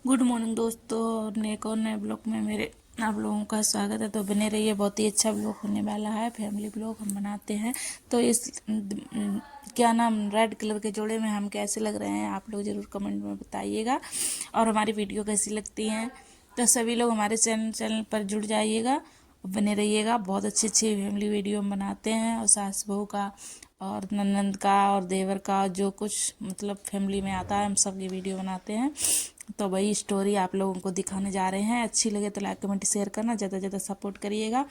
Good morning दोस्तों, एक और नए ब्लॉग में मेरे आप लोगों का स्वागत है। तो बने रहिए, बहुत ही अच्छा ब्लॉग होने वाला है। फैमिली ब्लॉग हम बनाते हैं। तो इस क्या नाम रेड कलर के जोड़े में हम कैसे लग रहे हैं, आप लोग ज़रूर कमेंट में बताइएगा। और हमारी वीडियो कैसी लगती हैं, तो सभी लोग हमारे चैनल पर जुड़ जाइएगा, बने रहिएगा। बहुत अच्छी अच्छी फैमिली वीडियो हम बनाते हैं, और सास बहू का और ननंद का और देवर का जो कुछ मतलब फैमिली में आता है, हम सब ये वीडियो बनाते हैं। तो वही स्टोरी आप लोगों को दिखाने जा रहे हैं। अच्छी लगे तो लाइक कमेंट शेयर करना, ज़्यादा से ज़्यादा सपोर्ट करिएगा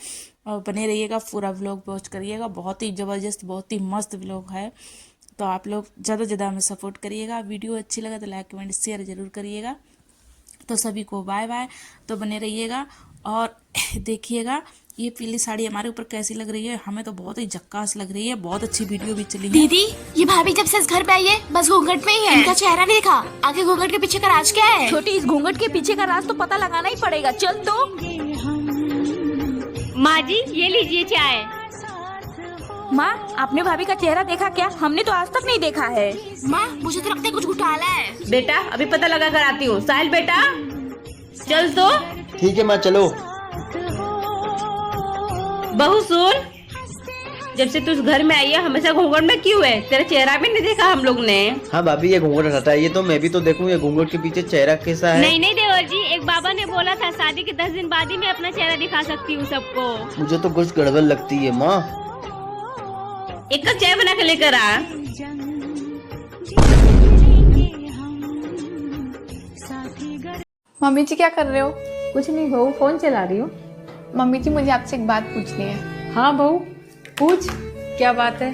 और बने रहिएगा। पूरा व्लॉग वॉच करिएगा, बहुत ही ज़बरदस्त, बहुत ही मस्त व्लॉग है। तो आप लोग ज़्यादा से ज़्यादा हमें सपोर्ट करिएगा। वीडियो अच्छी लगे तो लाइक कमेंट शेयर ज़रूर करिएगा। तो सभी को बाय बाय। तो बने रहिएगा और देखिएगा ये पीली साड़ी हमारे ऊपर कैसी लग रही है। हमें तो बहुत ही झक्कास लग रही है। बहुत अच्छी वीडियो भी चली है। दीदी, ये भाभी जब से इस घर पे आई है बस घूंघट में ही है, इनका चेहरा नहीं दिखा। आगे घूंघट के पीछे का राज क्या है? छोटी, इस घूंघट के पीछे का राज तो पता लगाना ही पड़ेगा। चल तो। माँ जी, ये लीजिए चाय। माँ, आपने भाभी का चेहरा देखा क्या? हमने तो आज तक नहीं देखा है। माँ, मुझे तो लगता है कुछ घोटाला है। बेटा अभी पता लगा कर आती हूँ। साहिल बेटा चल तो। ठीक है माँ, चलो। बहू सुन, जब से तू इस घर में आई है हमेशा घूंघट में क्यों है? तेरा चेहरा भी नहीं देखा हम लोग ने। हाँ भाभी, ये घूंघट हटाइए तो मैं भी तो देखूं ये घूंघट के पीछे चेहरा कैसा है। नहीं नहीं देवर जी, एक बाबा ने बोला था शादी के 10 दिन बाद ही मैं अपना चेहरा दिखा सकती हूँ सबको। मुझे तो कुछ गड़बड़ लगती है माँ। एक कप चाय बना के लेकर आ। मम्मी जी क्या कर रहे हो? कुछ नहीं बहू, फोन चला रही हूँ। मम्मी जी मुझे आपसे एक बात पूछनी है। हाँ बहू, पूछ, क्या बात है?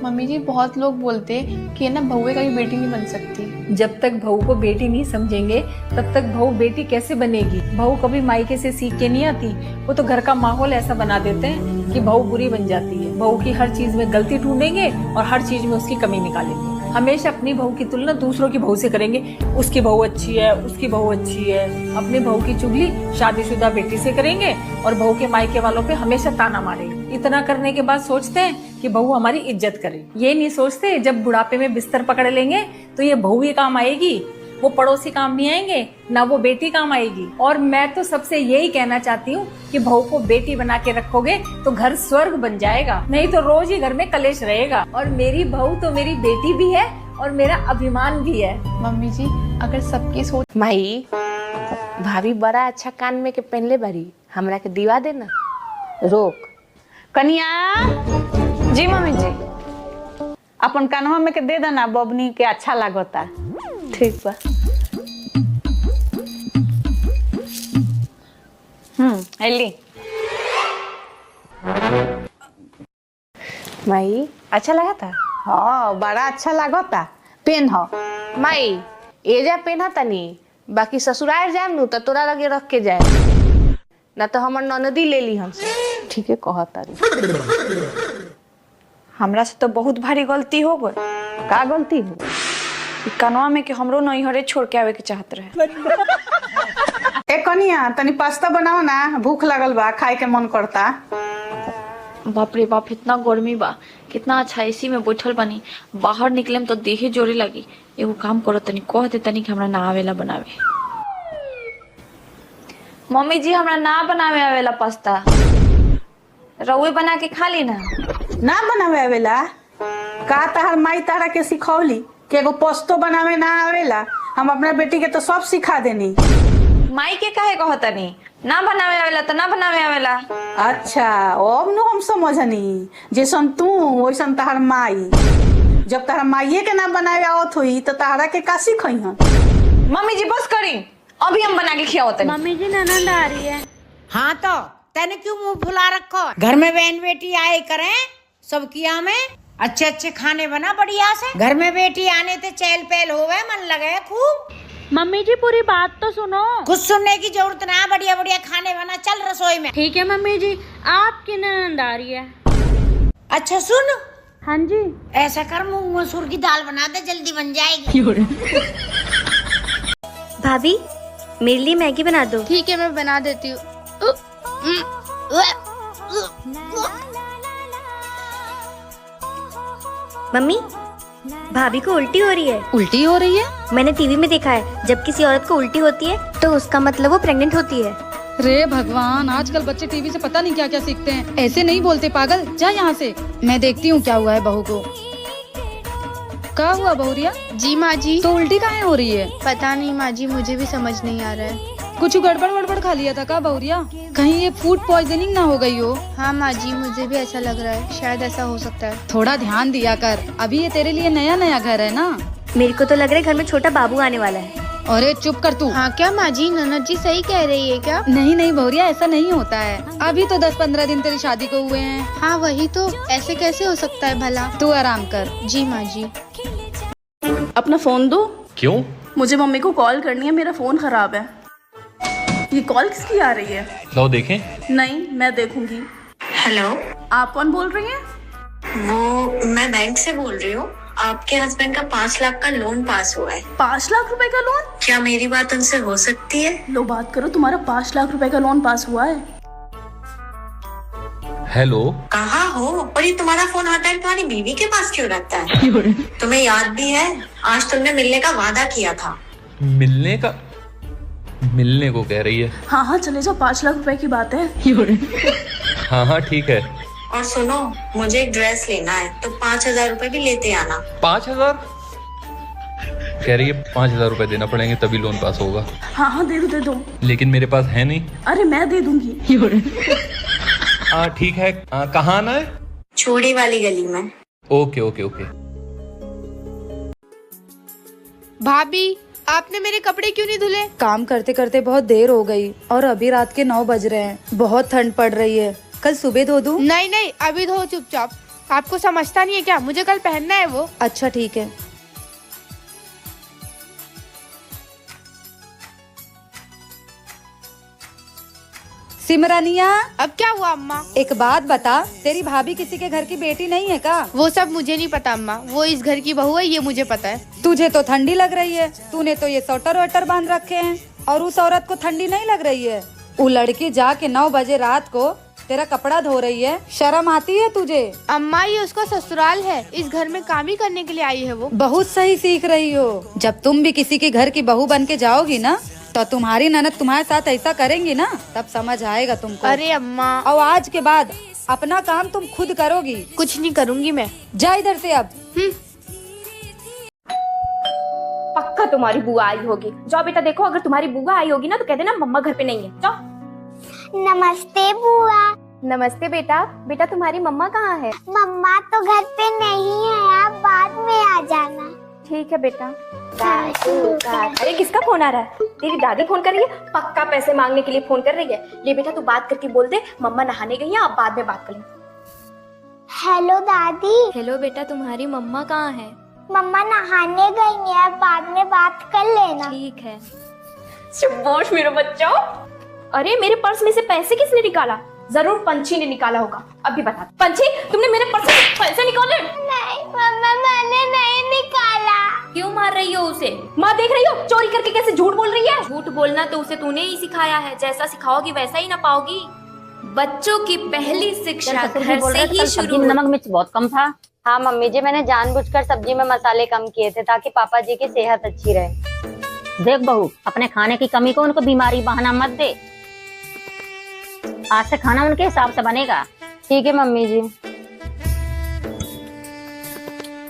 मम्मी जी बहुत लोग बोलते हैं कि ना बहू कभी बेटी नहीं बन सकती। जब तक बहू को बेटी नहीं समझेंगे तब तक बहू बेटी कैसे बनेगी? बहू कभी मायके से सीख के नहीं आती। वो तो घर का माहौल ऐसा बना देते हैं कि बहू बुरी बन जाती है। बहू की हर चीज में गलती ढूंढेंगे और हर चीज में उसकी कमी निकालेंगे। हमेशा अपनी बहू की तुलना दूसरों की बहू से करेंगे। उसकी बहू अच्छी है, उसकी बहू अच्छी है। अपने बहू की चुगली शादीशुदा बेटी से करेंगे और बहू के मायके वालों पे हमेशा ताना मारेंगे। इतना करने के बाद सोचते हैं कि बहू हमारी इज्जत करे। ये नहीं सोचते जब बुढ़ापे में बिस्तर पकड़ लेंगे तो ये बहू ही काम आएगी, वो पड़ोसी काम नहीं आएंगे, ना वो बेटी काम आएगी। और मैं तो सबसे यही कहना चाहती हूँ कि बहू को बेटी बना के रखोगे तो घर स्वर्ग बन जाएगा, नहीं तो रोज ही घर में कलेश रहेगा। और मेरी बहू तो मेरी बेटी भी है और मेरा अभिमान भी है। मम्मी जी अगर सबकी सोच। माई, भाभी बड़ा अच्छा कान में के पहनले बारी, हमरा के दिवा देना। रोक कनिया। जी मम्मी जी। अपन कानवा में के दे देना, बबनी के अच्छा लागता। ठीक बा। एली माई, अच्छा लगा था? हाँ, बड़ा अच्छा लागता। पेन हो माई, एजा पहना तनी, बाकी ससुराल जाए नु तो तोरा लगे रख के जाए, ना तो हमर ननदी ले ली हमसे। ठीक है कहा तारी। हमरा से तो बहुत भारी गलती हो गई। का गलती हो? कनवा में के हमरो नैहरे छोड़ के आवे के चाहत रहे। ए कनिया, तनी पास्ता बनाओ ना, भूख लगल बा, खाए के मन करता। बाप रे बाप, इतना गर्मी बा। कितना अच्छा एसी में बैठल बनी, बाहर निकले तो देहे जोरे लगी। एगो काम करो, तनी कह दे तनी कि हमरा ना आवेला बनावे। मम्मी जी, हमरा ना बनावे आवेला पास्ता, रउए बना के खा ली ना। ना बनावे आवेला? का तहर माई तारा के सिखौली कि एगो पोस्तो बनावे ना आवेला? हम अपना बेटी के तो सब सिखा देनी। माई के काहे कहतनी? ना बनावे आवेला तो ना बनावे आवेला। अच्छा, अब नु हम समझनी, जैसन तू वैसन तहर माई। जब तहर माइये के ना बनावे आवत हुई तो तहरा के का सिखई हन? मम्मी जी बस करी, अभी हम बना के खियावत। मम्मी जी ननद आ रही है। हाँ तो तेने क्यों मुंह फुला रखो? घर में बहन बेटी आए करें, सब किया में अच्छे अच्छे खाने बना बढ़िया से। घर में बेटी आने ते चहल पहल होवे, मन लगे खूब। मम्मी जी पूरी बात तो सुनो। कुछ सुनने की जरूरत ना, बढ़िया बढ़िया खाने बना, चल रसोई में। ठीक है मम्मी जी, आपकी ननद आ रही है। अच्छा सुन। हाँ जी। ऐसा कर, मूंग मसूर की दाल बना दे, जल्दी बन जाएगी। भाभी मेरे लिए मैगी बना दो। ठीक है, मैं बना देती हूँ। मम्मी भाभी को उल्टी हो रही है। उल्टी हो रही है? मैंने टीवी में देखा है, जब किसी औरत को उल्टी होती है तो उसका मतलब वो प्रेग्नेंट होती है। रे भगवान, आजकल बच्चे टीवी से पता नहीं क्या क्या सीखते हैं। ऐसे नहीं बोलते पागल, जा यहाँ से। मैं देखती हूँ क्या हुआ है बहू को। क्या हुआ बहुरिया? जी माँ जी। तो उल्टी काहे हो रही है? पता नहीं माँ जी, मुझे भी समझ नहीं आ रहा है। कुछ गड़बड़ खा लिया था क्या बहुरिया? कहीं ये फूड पॉइजनिंग ना हो गई हो? हाँ माँ जी, मुझे भी ऐसा लग रहा है, शायद ऐसा हो सकता है। थोड़ा ध्यान दिया कर, अभी ये तेरे लिए नया नया घर है ना। मेरे को तो लग रहा है घर में छोटा बाबू आने वाला है। अरे चुप कर तू। हाँ क्या माँ जी, ननद जी सही कह रही है क्या? नहीं बहुरिया, ऐसा नहीं होता है। अभी तो 10-15 दिन तेरी शादी को हुए हैं। हाँ वही तो, ऐसे कैसे हो सकता है भला? तू आराम कर। जी माँ जी। अपना फोन दो। क्यों? मुझे मम्मी को कॉल करनी है, मेरा फोन खराब है। ये कॉल किसकी आ रही है? लो देखें। नहीं, मैं देखूंगी। हेलो, आप कौन बोल रही हैं? वो मैं बैंक से बोल रही हूँ। आपके हस्बैंड का 5 लाख का लोन पास हुआ है। 5 लाख रुपए का लोन? क्या मेरी बात उनसे हो सकती है? लो बात करो, तुम्हारा 5 लाख रुपए का लोन पास हुआ है। हेलो, कहाँ हो? और ये तुम्हारा फोन हर टाइम तुम्हारी बीवी के पास क्यों रहता है? तुम्हें याद भी है, आज तुमने मिलने का वादा किया था। मिलने को कह रही है? हाँ चले जाओ, 5 लाख रुपए की बात है। हाँ ठीक है। और सुनो, मुझे एक ड्रेस लेना है, तो 5,000 रुपए भी लेते आना। 5,000 कह रही है? 5,000 रुपए देना पड़ेंगे तभी लोन पास होगा। हाँ दे दो। लेकिन मेरे पास है नहीं। अरे मैं दे दूंगी। ठीक है, कहाँ आना है? छोड़ी वाली गली में। ओके। भाभी, आपने मेरे कपड़े क्यों नहीं धुले? काम करते करते बहुत देर हो गई और अभी रात के 9 बज रहे हैं। बहुत ठंड पड़ रही है, कल सुबह धो दूं? नहीं, अभी धो चुपचाप। आपको समझता नहीं है क्या? मुझे कल पहनना है वो। अच्छा ठीक है। सिमरनिया, अब क्या हुआ अम्मा? एक बात बता, तेरी भाभी किसी के घर की बेटी नहीं है का? वो सब मुझे नहीं पता अम्मा, वो इस घर की बहू है, ये मुझे पता है। तुझे तो ठंडी लग रही है, तूने तो ये स्वेटर वेटर बांध रखे हैं, और उस औरत को ठंडी नहीं लग रही है। वो लड़की जाके 9 बजे रात को तेरा कपड़ा धो रही है, शर्म आती है तुझे? अम्मा, ये उसका ससुराल है, इस घर में काम ही करने के लिए आई है वो। बहुत सही सीख रही हो। जब तुम भी किसी के घर की बहू बन के जाओगी ना, तो तुम्हारी ननद तुम्हारे साथ ऐसा करेंगी ना, तब समझ आएगा तुमको। अरे अम्मा, और आज के बाद अपना काम तुम खुद करोगी। कुछ नहीं करूँगी मैं। जा इधर से अब। पक्का तुम्हारी बुआ आई होगी। जाओ बेटा देखो, अगर तुम्हारी बुआ आई होगी ना तो कह देना मम्मा घर पे नहीं है। जाओ। नमस्ते बुआ। नमस्ते बेटा। बेटा तुम्हारी मम्मा कहाँ है? मम्मा तो घर पे नहीं है, आप बाद में आ जाना। ठीक है बेटा। अरे किसका फोन आ रहा है? तेरी दादी फोन कर रही है, पक्का पैसे मांगने के लिए फोन कर रही है। ले बेटा तू बात करके बोल दे मम्मा नहाने गई है, आप बाद में बात करें। हेलो दादी। हेलो बेटा, तुम्हारी मम्मा कहाँ है? मम्मा नहाने गई है, आप बाद में बात कर लेना। ठीक है। शाबाश मेरे बच्चों। अरे मेरे पर्स में से पैसे किसने निकाला? जरूर पंछी ने निकाला होगा। अभी बता पंछी, तुमने मेरे पर्स से पैसे निकाले? नहीं मम्मा, मैंने नहीं निकाला। क्यों मार रही हो उसे? माँ देख रही हो चोरी करके कैसे झूठ बोल रही है। झूठ बोलना तो उसे तूने ही सिखाया है, जैसा सिखाओगी वैसा ही ना पाओगी। बच्चों की पहली शिक्षा घर से ही शुरू। नमक मिर्च बहुत कम था। हाँ मम्मी जी, मैंने जानबूझकर सब्जी में मसाले कम किए थे ताकि पापा जी की सेहत अच्छी रहे। देख बहू, अपने खाने की कमी को उनको बीमारी बहाना मत दे। आज से खाना उनके हिसाब से बनेगा। ठीक है मम्मी जी।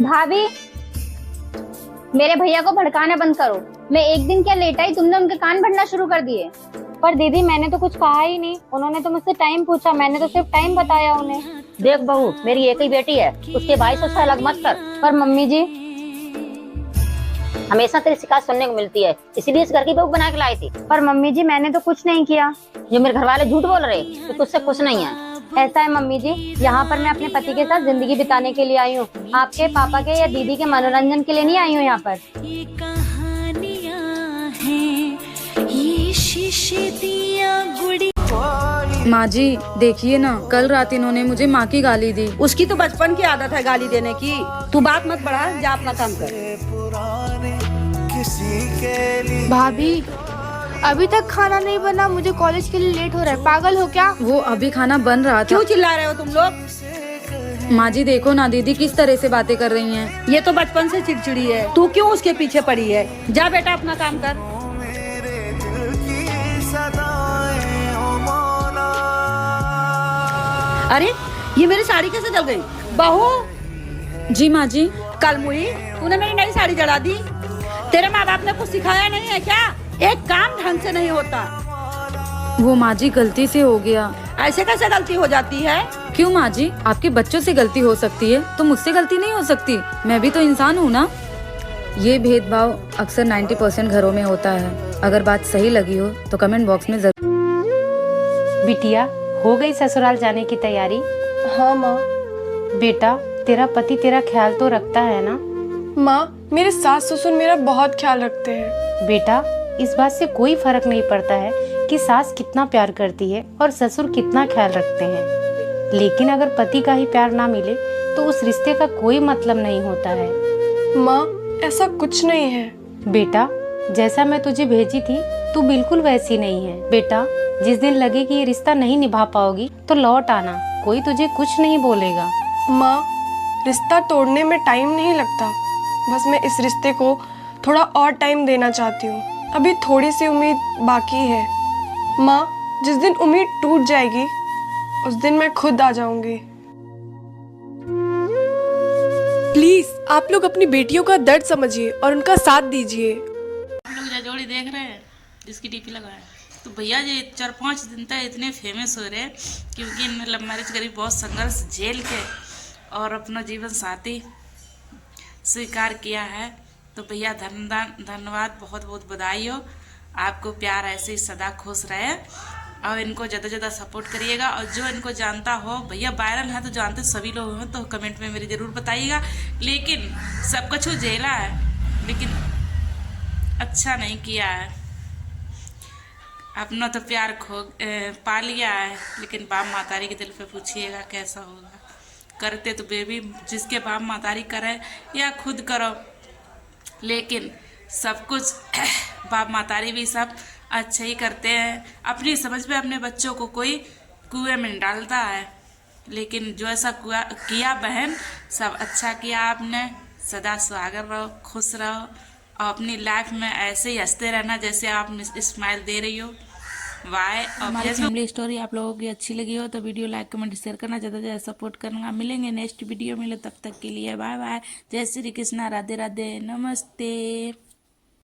भाभी, मेरे भैया को भड़काना बंद करो। मैं एक दिन क्या लेट आई, तुमने उनके कान भरना शुरू कर दिए। पर दीदी मैंने तो कुछ कहा ही नहीं, उन्होंने तो मुझसे टाइम पूछा, मैंने तो सिर्फ टाइम बताया उन्हें। देख बहू, मेरी एक ही बेटी है, उसके भाई से उससे अलग मत कर। पर मम्मी जी, हमेशा तेरी शिकायत सुनने को मिलती है, इसीलिए इस घर की बहू बना के लाई थी। पर मम्मी जी मैंने तो कुछ नहीं किया। जो मेरे घर वाले झूठ बोल रहे तो तुझसे खुश नहीं है। ऐसा है मम्मी जी, यहाँ पर मैं अपने पति के साथ जिंदगी बिताने के लिए आई हूँ, आपके पापा के या दीदी के मनोरंजन के लिए नहीं आई हूँ यहाँ पर। माँ जी देखिए ना, कल रात इन्होंने मुझे माँ की गाली दी। उसकी तो बचपन की आदत है गाली देने की। तू बात मत बढ़ा, जा अपना काम कर। भाभी, अभी तक खाना नहीं बना, मुझे कॉलेज के लिए लेट हो रहा है। पागल हो क्या? वो अभी खाना बन रहा था। क्यों चिल्ला रहे हो तुम लोग? माँ जी देखो ना दीदी किस तरह से बातें कर रही हैं। ये तो बचपन से चिड़चिड़ी है, तू क्यों उसके पीछे पड़ी है? जा बेटा अपना काम कर। अरे ये मेरी साड़ी कैसे जल गई? बहू। जी माँ जी। कल मुई तूने मेरी नई साड़ी जला दी। तेरे माँ बाप ने कुछ सिखाया नहीं है क्या? एक काम ढंग से नहीं होता। वो माँ जी गलती से हो गया। ऐसे कैसे गलती हो जाती है? क्यों माँ जी, आपके बच्चों से गलती हो सकती है तो मुझसे गलती नहीं हो सकती? मैं भी तो इंसान हूँ ना। ये भेदभाव अक्सर 90% घरों में होता है। अगर बात सही लगी हो तो कमेंट बॉक्स में जरूर। बिटिया हो गई ससुराल जाने की तैयारी? हाँ माँ। बेटा तेरा पति तेरा ख्याल तो रखता है ना? माँ मेरे सास ससुर मेरा बहुत ख्याल रखते हैं। बेटा इस बात से कोई फर्क नहीं पड़ता है कि सास कितना प्यार करती है और ससुर कितना ख्याल रखते हैं, लेकिन अगर पति का ही प्यार ना मिले तो उस रिश्ते का कोई मतलब नहीं होता है। माँ ऐसा कुछ नहीं है। बेटा जैसा मैं तुझे भेजी थी तू बिल्कुल वैसी नहीं है। बेटा जिस दिन लगे कि ये रिश्ता नहीं निभा पाओगी तो लौट आना, कोई तुझे कुछ नहीं बोलेगा। माँ रिश्ता तोड़ने में टाइम नहीं लगता, बस मैं इस रिश्ते को थोड़ा और टाइम देना चाहती हूँ। अभी थोड़ी सी उम्मीद बाकी है। माँ जिस दिन उम्मीद टूट जाएगी उस दिन मैं खुद आ जाऊंगी। प्लीज आप लोग अपनी बेटियों का दर्द समझिए और उनका साथ दीजिए। हम लोग जो जोड़ी देख रहे हैं जिसकी डीपी लगा है, तो भैया ये 4-5 दिन तक इतने फेमस हो रहे हैं क्योंकि इनने लव मैरिज करी, बहुत संघर्ष झेल के और अपना जीवन साथी स्वीकार किया है। तो भैया धन्यवाद, बहुत बहुत बधाई हो। आपको प्यार ऐसे ही सदा खुश रहे और इनको ज़्यादा ज़्यादा सपोर्ट करिएगा। और जो इनको जानता हो, भैया वायरल है तो जानते सभी लोग हैं, तो कमेंट में मेरे ज़रूर बताइएगा। लेकिन सब कुछ झेला है लेकिन अच्छा नहीं किया है। अपना तो प्यार पा लिया है, लेकिन बाप मातारी के दिल पे पूछिएगा कैसा होगा। करते तो बेबी जिसके बाप मातारी करे या खुद करो, लेकिन सब कुछ बाप मातारी भी सब अच्छे ही करते हैं। अपनी समझ में अपने बच्चों को कोई कुएं में डालता है, लेकिन जो ऐसा किया बहन, सब अच्छा किया आपने। सदा सुहागर रहो, खुश रहो और अपनी लाइफ में ऐसे ही हंसते रहना जैसे आप स्माइल दे रही हो। वाई और फैमिली स्टोरी आप लोगों की अच्छी लगी हो तो वीडियो लाइक कमेंट शेयर करना, ज़्यादा से ज़्यादा सपोर्ट करना। मिलेंगे नेक्स्ट वीडियो में, तब तक के लिए बाय बाय। जय श्री कृष्णा, राधे राधे, नमस्ते।